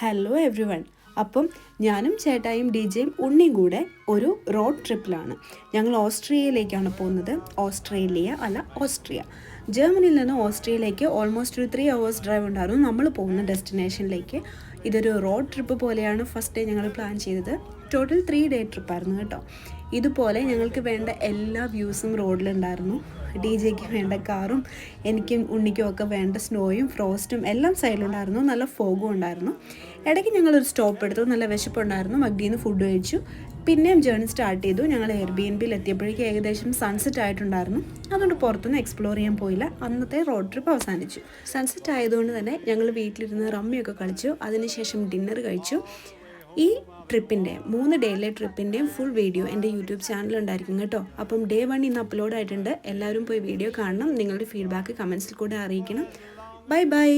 Hello every one. അപ്പം ഞാനും ചേട്ടായും D ജെയും ഉണ്ണിയും കൂടെ ഒരു റോഡ് ട്രിപ്പിലാണ്. ഞങ്ങൾ ഓസ്ട്രിയയിലേക്കാണ് പോകുന്നത്. ഓസ്ട്രിയ. ജർമ്മനിയിൽ നിന്ന് ഓസ്ട്രിയയിലേക്ക് ഓൾമോസ്റ്റ് ഒരു 3 hours ഡ്രൈവ് ഉണ്ടായിരുന്നു നമ്മൾ പോകുന്ന ഡെസ്റ്റിനേഷനിലേക്ക്. ഇതൊരു റോഡ് ട്രിപ്പ് പോലെയാണ് ഫസ്റ്റ് ഡേ ഞങ്ങൾ പ്ലാൻ ചെയ്തത്. ടോട്ടൽ 3 day ട്രിപ്പായിരുന്നു കേട്ടോ. ഇതുപോലെ ഞങ്ങൾക്ക് വേണ്ട എല്ലാ വ്യൂസും റോഡിലുണ്ടായിരുന്നു. ഡി ജെക്ക് വേണ്ട കാറും എനിക്കും ഉണ്ണിക്കും ഒക്കെ വേണ്ട സ്നോയും ഫ്രോസ്റ്റും എല്ലാം സൈഡിലുണ്ടായിരുന്നു. നല്ല ഫോഗും ഉണ്ടായിരുന്നു. ഇടയ്ക്ക് ഞങ്ങളൊരു സ്റ്റോപ്പ് എടുത്തു. നല്ല വിശപ്പുണ്ടായിരുന്നു. മഗ്ഡിയിൽ നിന്ന് ഫുഡ് കഴിച്ചു. പിന്നെയും ജേർണി സ്റ്റാർട്ട് ചെയ്തു. ഞങ്ങൾ എയർബിഎൻബിയിൽ എത്തിയപ്പോഴേക്കും ഏകദേശം സൺസെറ്റ് ആയിട്ടുണ്ടായിരുന്നു. അതുകൊണ്ട് പുറത്തൊന്നും എക്സ്പ്ലോർ ചെയ്യാൻ പോയില്ല. അന്നത്തെ റോഡ് ട്രിപ്പ് അവസാനിച്ചു. സൺസെറ്റ് ആയതുകൊണ്ട് തന്നെ ഞങ്ങൾ വീട്ടിലിരുന്ന് റമ്മിയൊക്കെ കളിച്ചു. അതിനുശേഷം ഡിന്നർ കഴിച്ചു. ഈ ട്രിപ്പിൻ്റെ 3 ഡേയിലെ ട്രിപ്പിൻ്റെയും ഫുൾ വീഡിയോ എൻ്റെ യൂട്യൂബ് ചാനലുണ്ടായിരിക്കും കേട്ടോ. അപ്പം ഡേ 1 ഇന്ന് അപ്ലോഡ് ആയിട്ടുണ്ട്. എല്ലാവരും പോയി വീഡിയോ കാണണം. നിങ്ങളുടെ ഫീഡ്ബാക്ക് കമൻസിൽ കൂടെ അറിയിക്കണം. Bye bye.